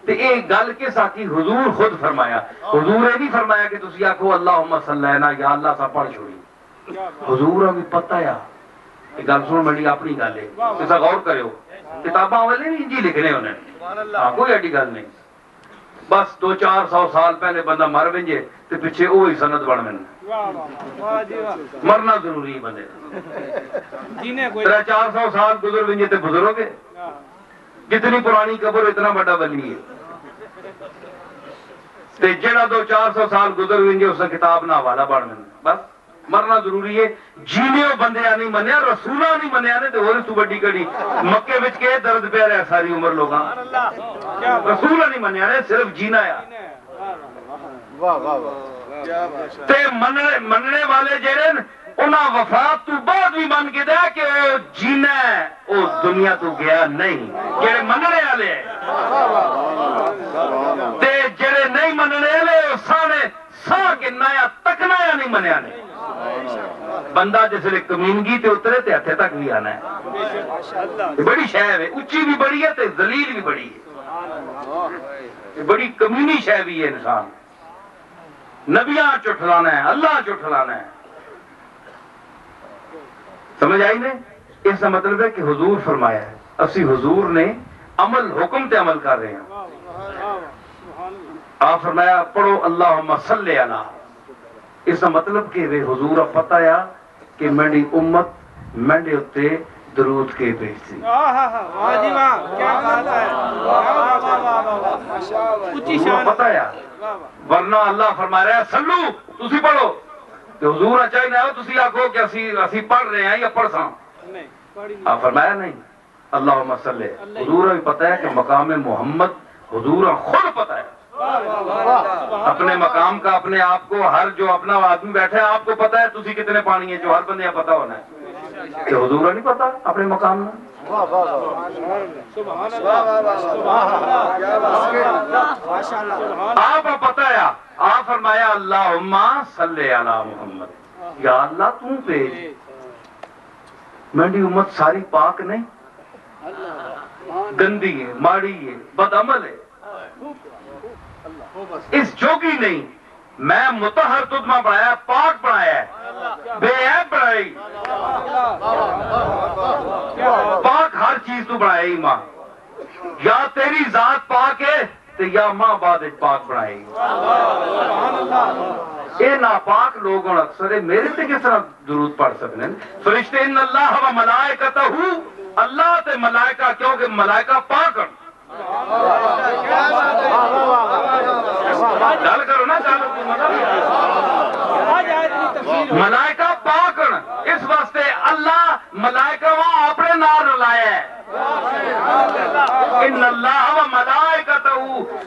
تے ایک گل کے ساتھی حضور خود فرمایا حضور یہ نہیں فرمایا کہ تسی آکھو اللہم صلینا یا اللہ سا پڑھ چھوڑی حضور ہمیں پتہ ہے یہ گل سن بڑی اپنی گل ہے اسا غور کرے ہو کتاباں والے نہیں انجی لکھنے انہیں کوئی ایڈی گل نہیں بس 200-400 سال پہلے بندہ مر ونجے تے پیچھے وہی سند بن وین مرنا ضروری بندے 300-400 سال گزر ونجے تے بزرگ ہے جتنی پرانی قبر اتنا بڑا ولی ہے تے جڑا 200-400 سال گزر ونجے اس کتاب نہ حوالہ بن وین بس مرنا ضروری ہے جینے بندیا نہیں منیا رسولہ نہیں منیا نے تو تو بڑی کڑی مکے وچ کے درد پہ رہا ساری عمر لوگاں رسولہ نہیں منیا نے صرف جینا ہے واہ واہ واہ تے مننے والے جڑے انہاں وفات تو بعد بھی من کے دے کہ جینا ہے او دنیا تو گیا نہیں جڑے مننے والے تے جڑے نہیں مننے والے سانے سا کے نیا تکنا یا نہیں منیا نے بندہ جس لئے کمینگی تے اترے تے ہتھے تک بھی آنا ہے بڑی شہ ہے اچھی بھی بڑی ہے تے ذلیل بھی بڑی ہے بڑی کمینی شہ بھی ہے انسان نبیاں چٹھلانا ہے اللہ چٹھلانا ہے سمجھ آئی نے اس کا مطلب ہے کہ حضور فرمایا ہے اسی حضور نے عمل حکم تے عمل کر رہے ہیں آپ فرمایا پڑھو اللہم صلی علی اس کا مطلب کہ حضور اب پتہ ہے کہ میری امت میرے اتے درود کے بھیجتی واہ جی واہ کیا بات ہے اونچی شان پتہ ہے ورنہ اللہ فرما رہا ہے سلو تسی پڑھو کہ حضور چاہیے نہ ہو تسی آکھو کہ اسی پڑھ رہے ہیں یا پڑھ ساں آپ فرمایا نہیں اللہم صلی حضور بھی پتہ ہے کہ مقام محمد حضور خود پتہ ہے اپنے مقام کا اپنے آپ کو ہر جو اپنا آدمی بیٹھا ہے آپ کو پتا ہے تسی کتنے پانی ہے جو ہر بندے پتا ہونا ہے کہ حضور نہیں پتا اپنے مقام میں آپ پتا ہے آپ فرمایا اللہم صلی علی محمد یا اللہ تم بھیج میری امت ساری پاک نہیں گندی ہے ماڑی ہے بدعمل ہے اس جوگی نہیں میں مطہر تجھ بنایا پاک بنایا ہے بے عیب بنائی پاک ہر چیز تو بنائی ماں یا تیری ذات پاک ہے تو یا ماں بعد پاک بنائی اے ناپاک لوگ اکثر میرے تے کس طرح درود پڑھ سکتے ہیں فرشتے ان اللہ و ملائکتہ اللہ تے ملائکہ کیونکہ ملائکہ پاک ہیں ڈال کرو نا چالو ملائکہ پاکن اس واسطے اللہ ملائکہ وہاں اپنے نار رلایا ہے ان اللہ و ملائکتہ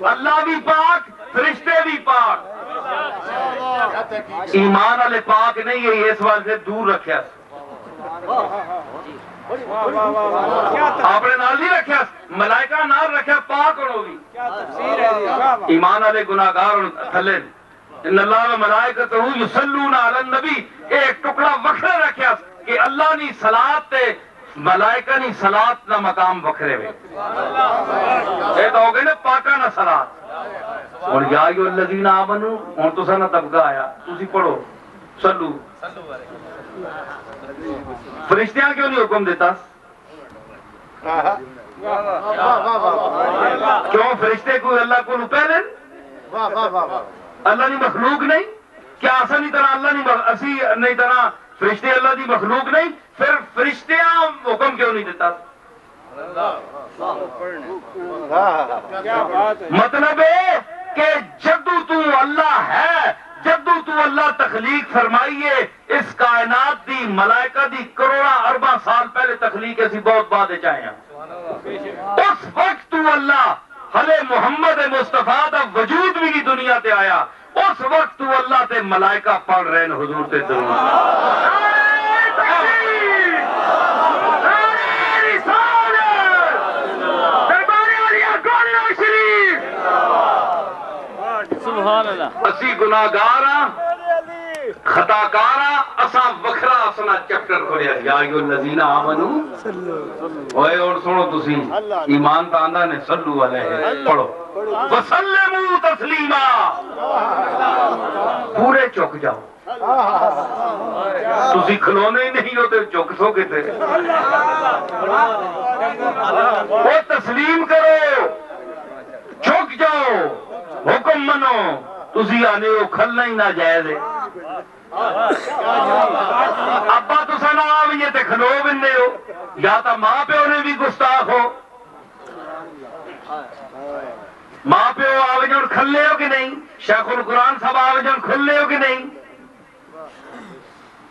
اللہ بھی پاک فرشتے بھی پاک ایمان والے پاک نہیں ہے اس واسطے دور رکھیا آپ نے نال نہیں رکھیا ملائکہ نال رکھیا پاک ہونا بھی ایمان والے گناہگار تھلے ان اللہ و ملائکتہ یصلون علی النبی ایک ٹکڑا وکھرے رکھیا کہ اللہ نی صلاۃ تے ملائکہ نی صلاۃ نہ مقام وکھرے وے اے تو ہو گئے نا پاکا نہ صلاۃ اور یا ایھا الذین آمنو ہن تساں نہ طبقہ آیا تسی پڑھو صلو فرشتیاں کیوں نہیں حکم دیتا کیوں فرشتے کو اللہ کو پہلے اللہ نہیں مخلوق نہیں کیا ایسا نہیں طرح اللہ نہیں اسی نہیں طرح فرشتے اللہ دی مخلوق نہیں پھر فرشتیاں حکم کیوں نہیں دیتا مطلب ہے کہ جدو تو اللہ ہے جدو تو اللہ تخلیق فرمائیے اس کائنات دی ملائکہ دی کروڑا ارباں سال پہلے تخلیق ایسی بہت بعد چاہے ہیں اس وقت تو اللہ حلے محمد مصطفیٰ دا وجود بھی نہیں دنیا تے آیا اس وقت تو اللہ تے ملائکہ پڑھ رہے ہیں حضور تے درود سبحان اللہ اسی گناہگار ہاں خطاکار ہاں اساں وکھرا اپنا چیپٹر کھولیا یا ایھا الذین آمنو اوئے اور سنو تسی ایمان تا آندا نے صلو علیہ پڑھو وسلموا تسلیما پورے چک جاؤ تسی کھلونے ہی نہیں ہوتے چک سو کتے وہ تسلیم کرو چک جاؤ حکم منو تسی آنے ہو کھلنا ہی نہ جائز ہے ابا تسا نہ آویے تے کھلو بندے ہو یا تا ماں پیو نے بھی گستاخ ہو ماں پیو آوے جن کھلے ہو کہ نہیں شیخ القرآن صاحب آوے جن کھلے ہو کہ نہیں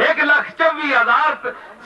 1,24,000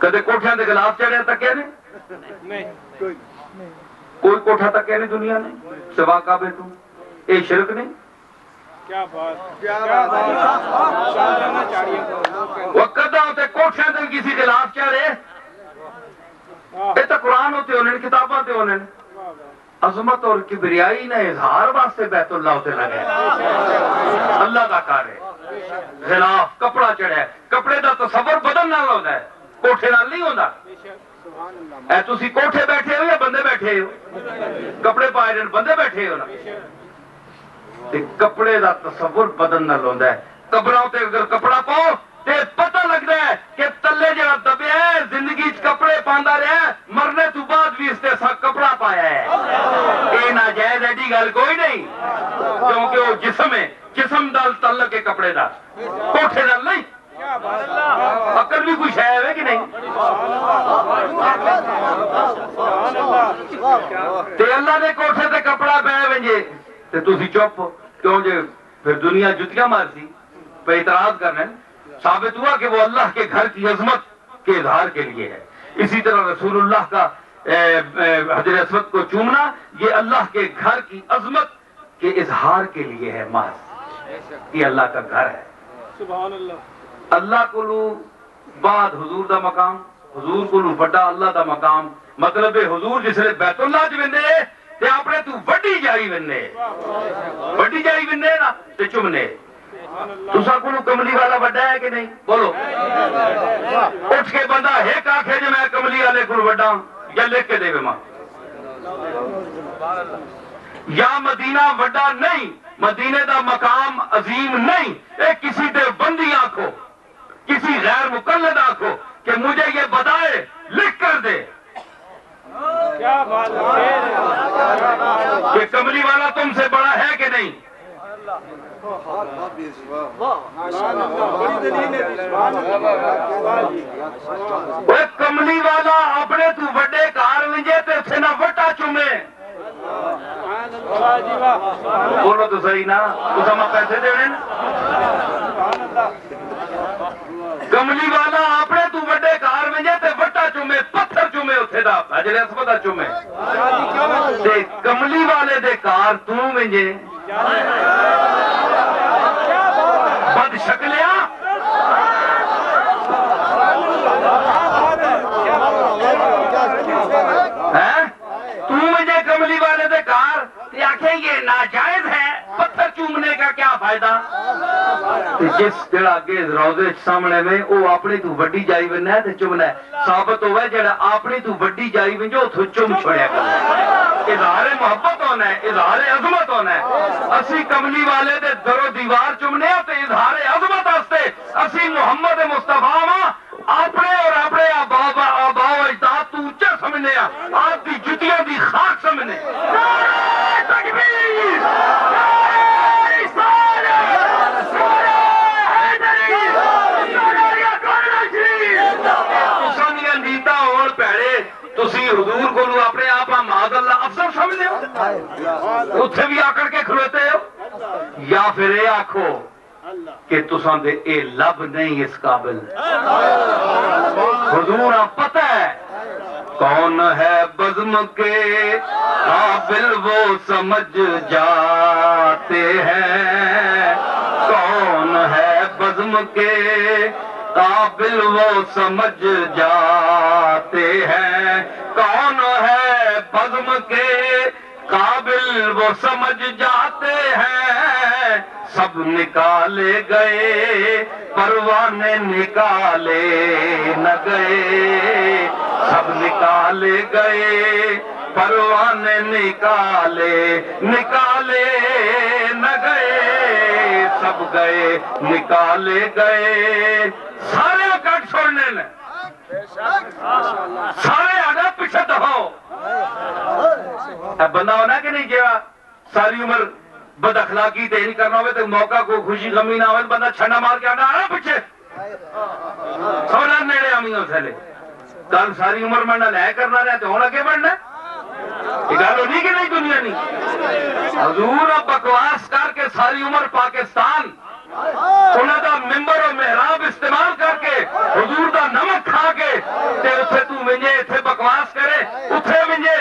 کدے کوٹھیاں دے گلاف چڑھیا تکیا نے نہیں کوئی کوٹھا تکیا نہیں دنیا نے سوا کعبے تو اے شرک نہیں کیا بات وہ کدا ہوتے کوٹھیاں دے کسی گلاف چڑھے یہ تو قرآن ہوتے ہونے کتاباں تے ہونے عظمت اور کبریائی نے اظہار واسطے بیت اللہ ہوتے لگے اللہ دا کار ہے غلاف کپڑا چڑھے کپڑے دا تصور بدن نال ہوتا ہے کوٹھے نال نہیں ہوتا اے تسی کوٹھے بیٹھے ہو یا بندے بیٹھے ہو کپڑے پائے جن بندے بیٹھے ہو نا تے کپڑے دا تصور بدن نال ہوتا ہے قبراں تے اگر کپڑا پاؤ تے پتہ لگتا ہے کہ تلے جڑا دبیا ہے زندگی چ کپڑے پاندا رہا ہے مرنے تو بعد بھی اس تے سا کپڑا پایا ہے اے ناجائز ایڈی گل کوئی نہیں کیونکہ وہ جسم ہے جسم دل تعلق ہے کپڑے دا کوٹھے نال نہیں عقل بھی کچھ ہے کہ نہیں تے اللہ نے کوٹھے تے کپڑا پہ ونجے تے تسی چپ کیوں جے پھر دنیا جتیاں مارتی پہ اعتراض کرنا ثابت ہوا کہ وہ اللہ کے گھر کی عظمت کے اظہار کے لیے ہے اسی طرح رسول اللہ کا حجر اسود کو چومنا یہ اللہ کے گھر کی عظمت کے اظہار کے لیے ہے محض یہ اللہ کا گھر ہے سبحان اللہ اللہ کو لو بعد حضور دا مقام حضور کو لو بڑا اللہ دا مقام مطلب ہے حضور جس نے بیت اللہ چ وندے تے اپنے تو وڈی جائی وندے نا تے چمنے تساں کو کملی والا وڈا ہے کہ نہیں بولو اٹھ کے بندہ ایک آنکھے جو میں کملی والے کو وڈا یا لکھ کے دے ماں یا مدینہ وڈا نہیں مدینے دا مقام عظیم نہیں اے کسی دے بندی آنکھو کسی غیر مقلد آنکھو کہ مجھے یہ بتائے لکھ کر دے کیا بات کہ کملی والا تم سے بڑا ہے کہ نہیں وہ کملی والا اپنے تو وڈے کار ونجے تے اسے نہ وٹا چومے بولو تو صحیح نا تو سما پیسے دے کملی والا اپنے تو وڈے کار ونجے تے وٹا چومے پتھر چومے اتھے دا حجر اسود چومے تے کملی والے دے کار تو ونجے بد شکلیا تو مجھے کملی والے دے کار آخیں یہ ناجائز ہے پتھر چومنے کا کیا فائدہ جس جڑا اگے روضے سامنے میں وہ اپنی تو وڈی جائی بننا ہے تے چومنا ہے ثابت ہوئے جڑا اپنی تو وڈی جائی بنجو اتھو چوم چھوڑیا کرنا اظہار محبت ہونا ہے اظہار عظمت ہونا ہے اسی کملی والے دے در و دیوار چومنے تے اظہار عظمت واسطے اسی محمد مصطفیٰ ماں اپنے اور اپنے آبا و اجداد تو اونچا سمجھنے آپ دی جتیاں دی خاک سمجھنے تکبیر تسی حضور کو اپنے آپ معاذ اللہ افسر سمجھتے ہو اتھے بھی آکڑ کے کھلوتے ہو یا پھر اے آکھو کہ تساں دے اے لب نہیں اس قابل حضور آپ پتہ ہے کون ہے بزم کے قابل وہ سمجھ جاتے ہیں کون ہے بزم کے قابل وہ سمجھ جاتے ہیں کون ہے بزم کے قابل وہ سمجھ جاتے ہیں سب نکالے گئے پروانے نکالے نہ گئے سب نکالے گئے پروانے نکالے نہ گئے سب گئے نکالے گئے سارے کٹ چھوڑنے نے سارے آگا پیچھے دہو بندہ ہونا کہ نہیں جیوا ساری عمر بد اخلاقی تے نہیں کرنا ہوئے تو موقع کو خوشی غمی نہ ہوئے بندہ چھنڈا مار کے آنا آنا پیچھے سونا نیڑے آمیوں سے لے کل ساری عمر مرنا لے کرنا رہے تو ہونا کے بڑھنا یہ گالو نہیں کہ نہیں دنیا نہیں حضور اب بکواس کر کے ساری عمر پاکستان انہوں دا ممبر و محراب استعمال کر کے حضور دا نمک کھا کے تے اتھے تو منجے اتھے بکواس کرے اتھے منجے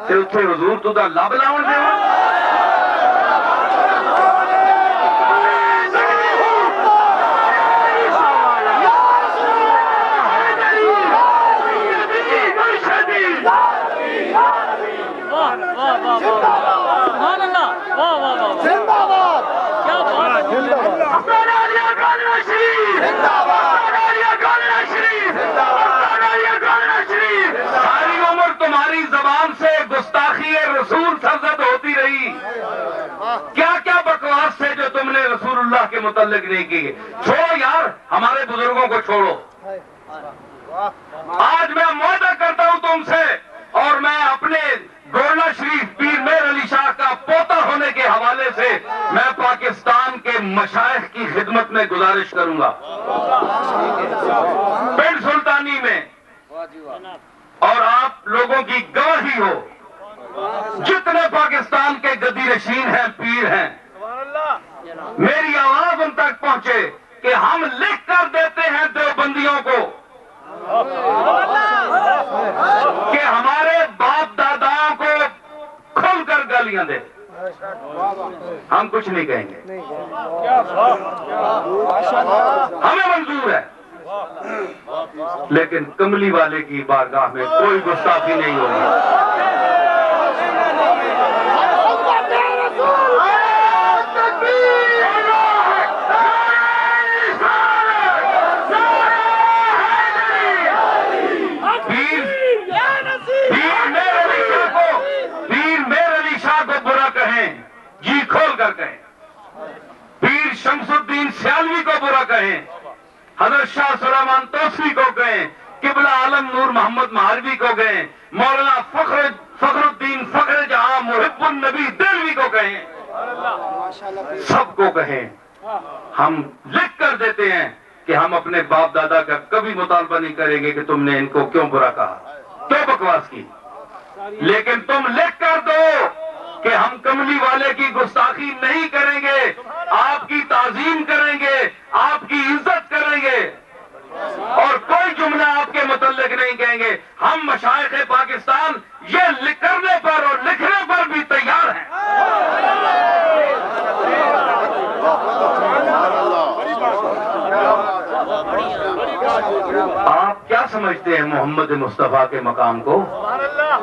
تے اتھے حضور تو دا لب لاؤن دے تمہاری زبان سے گستاخی رسول سرزد ہوتی رہی. کیا کیا بکواس تھے جو تم نے رسول اللہ کے متعلق نہیں کی. چھوڑو یار ہمارے بزرگوں کو چھوڑو. آج میں معاہدہ کرتا ہوں تم سے اور میں اپنے گورنا شریف پیر میر علی شاہ کا پوتا ہونے کے حوالے سے میں پاکستان کے مشائخ کی خدمت میں گزارش کروں گا پنڈ سلطانی میں اور آپ لوگوں کی گواہی ہو جتنے پاکستان کے گدی نشین ہیں پیر ہیں میری آواز ان تک پہنچے کہ ہم لکھ کر دیتے ہیں دیوبندیوں کو کہ ہمارے باپ داداؤں کو کھل کر گالیاں دے. ہم کچھ نہیں کہیں گے ہمیں منظور ہے لیکن کملی والے کی بارگاہ میں کوئی گستاخی نہیں ہوگی. جی کھول کر کہیں پیر شمس الدین سیالوی کو برا کہیں حضرت شاہ سلیمان توسوی کو کہیں قبلہ عالم نور محمد مہاروی کو کہیں مولانا فخر الدین فخر جہاں محب النبی دلوی کو کہیں سب کو کہیں. ہم لکھ کر دیتے ہیں کہ ہم اپنے باپ دادا کا کبھی مطالبہ نہیں کریں گے کہ تم نے ان کو کیوں برا کہا کیوں بکواس کی لیکن تم لکھ کر دو کہ ہم کملی والے کی گستاخی نہیں کریں گے آپ کی تعظیم کریں گے آپ کی عزت کریں گے اور کوئی جملہ آپ کے متعلق نہیں کہیں گے. ہم مشائخ پاکستان یہ کرنے پر اور لکھنے پر بھی تیار ہیں. آپ کیا سمجھتے ہیں محمد مصطفیٰ کے مقام کو؟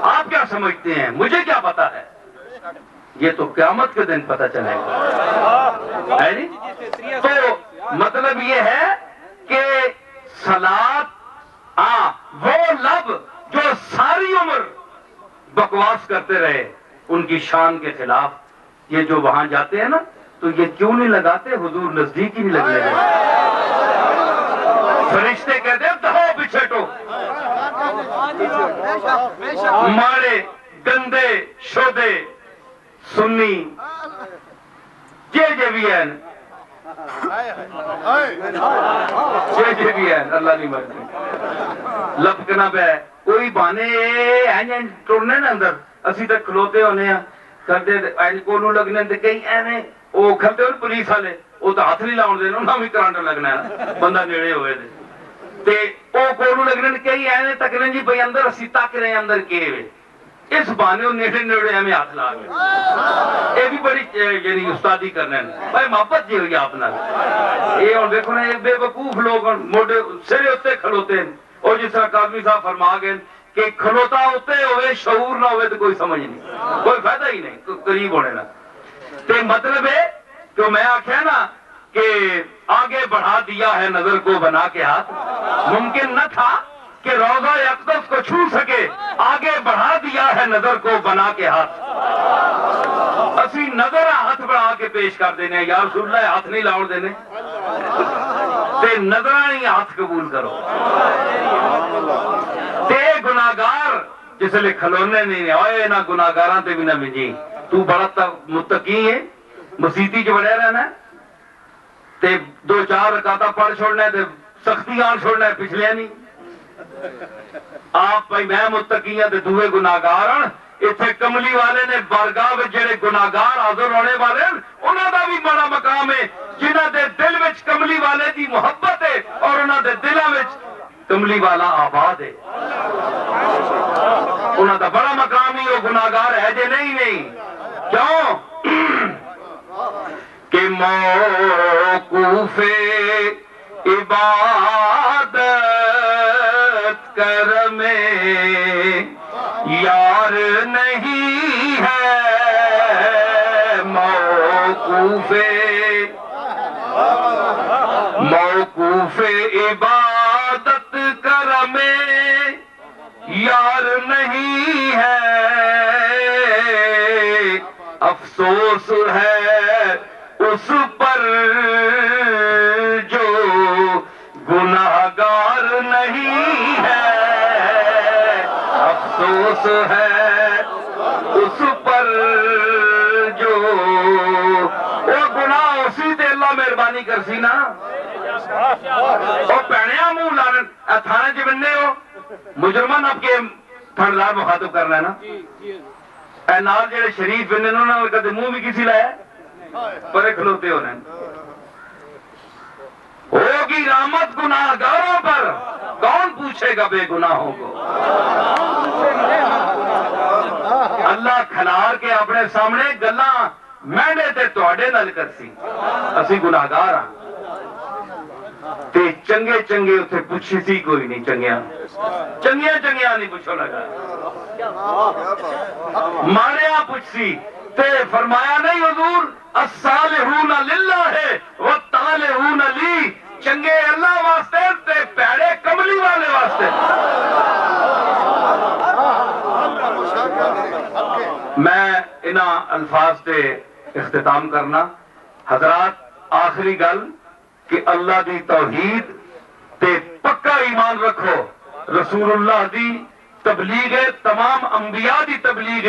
آپ کیا سمجھتے ہیں؟ مجھے کیا پتا ہے؟ یہ تو قیامت کے دن پتہ چلے گا. تو مطلب یہ ہے کہ صلاۃ وہ لب جو ساری عمر بکواس کرتے رہے ان کی شان کے خلاف یہ جو وہاں جاتے ہیں نا تو یہ کیوں نہیں لگاتے حضور نزدیک ہی نہیں لگنے دیتے. فرشتے کہتے ہیں دہو بچھٹو مارے گندے شودے سنی جے بھی ہیں اللہ نہیں مرضی لپکنا پہ کوئی بانے ٹرنے نا اندر اسی تک کھلوتے ہونے ہیں کرتے کو لگنے کئی ایویں وہ کھلتے ہونے پولیس والے وہ تو ہاتھ نہیں لاؤن دینا انہوں بھی کرانٹ لگنا ہے بندہ نیڑے ہوئے تھے وہ کو لگنے کئی ایویں تکنے جی بھائی اندر اسی تک رہے اندر کے اس بانے نیڑے نیڑے ہمیں ہاتھ لا گئے. یہ بھی بڑی یعنی استادی کرنے بھائی محبت جی ہوئی آپ نے یہ اور دیکھو نا بے وقوف لوگ موڈے سرے اتنے کھلوتے ہیں اور جس طرح قاضی صاحب فرما گئے کہ کھلوتا ہوتے ہوئے شعور نہ ہوئے تو کوئی سمجھ نہیں کوئی فائدہ ہی نہیں قریب ہونے نا. تو مطلب ہے کہ میں آخیا نا کہ آگے بڑھا دیا ہے نظر کو بنا کے ہاتھ ممکن نہ تھا کہ روضہ اقدس کو چھو سکے آگے بڑھا دیا ہے نظر کو بنا کے ہاتھ. اسی نظر ہاتھ بڑھا کے پیش کر دینے یا رسول اللہ ہاتھ نہیں لاؤ دینے تے نظر نہیں ہاتھ قبول کرو تے گناہگار جس لئے کھلونے نہیں آئے نہ گناہگاراں تے بھی نہ مجی تو بڑا متقی ہے مسیحی جو بڑھے رہنا ہے تے 2-4 رکعتاں پڑھ چھوڑنا ہے تے سختی آن چھوڑنا ہے پچھلے نہیں آپ بھائی میں متقی ہیں تے دوے گناہگار ہیں اتنے کملی والے نے بارگاہ میں جڑے گناہگار حاضر ہونے والے انہوں دا بھی بڑا مقام ہے جنہاں دے دل وچ کملی والے دی محبت ہے اور انہوں دے دلوں وچ کملی والا آباد ہے انہوں دا بڑا مقام ہی وہ گناہگار ہے جے نہیں کیوں کہ موقوف عبادت کرم یار نہیں ہے موقوف عبادت کرم یار نہیں ہے افسوس ہے اس پر جو گناہگار نہیں ہے افسوس ہے اس پر جو وہ گناہ اسی تے اللہ مہربانی کرسی نا وہ پہنیا منہ لانن تھانے چ بننے ہو مجرمان آپ کے تھندار مخاطب کرنا ہے نا اے نال جڑے شریف بننے انہوں نے کدے منہ بھی کسی لایا پرے کھلوتے ہونے ہوگی رحمت گناہگاروں پر کون پوچھے گا بے گناہوں کو اللہ کھلار کے اپنے سامنے گلاں مہنے تے تواڈے نال کرسی اسی گناہگار ہاں تے چنگے چنگے اتھے پوچھی سی کوئی نہیں چنگیاں نہیں پوچھو لگا مانیا پوچھی تے فرمایا نہیں حضور الصالحون للہ والطالحون لی چنگے اللہ واسطے تے پیڑے کملی والے واسطے میں انہاں الفاظ تے اختتام کرنا حضرات آخری گل کہ اللہ دی توحید تے پکا ایمان رکھو رسول اللہ دی تبلیغ تمام انبیاء دی تبلیغ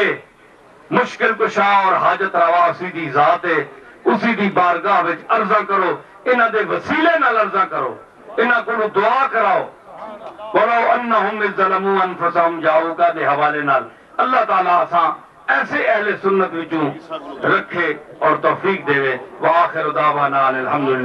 مشکل کشا اور حاجت روا اسی دی ذات ہے اسی دی بارگاہ وچ عرضاں کرو انہاں دے وسیلے نال عرضاں کرو انہاں کو دعا کراؤ ولو انہم ظلموا انفسہم جاؤگا دے حوالے نال اللہ تعالیٰ آساں ایسے اہل سنت وچوں رکھے اور توفیق دے وآخر دعوانا الحمدللہ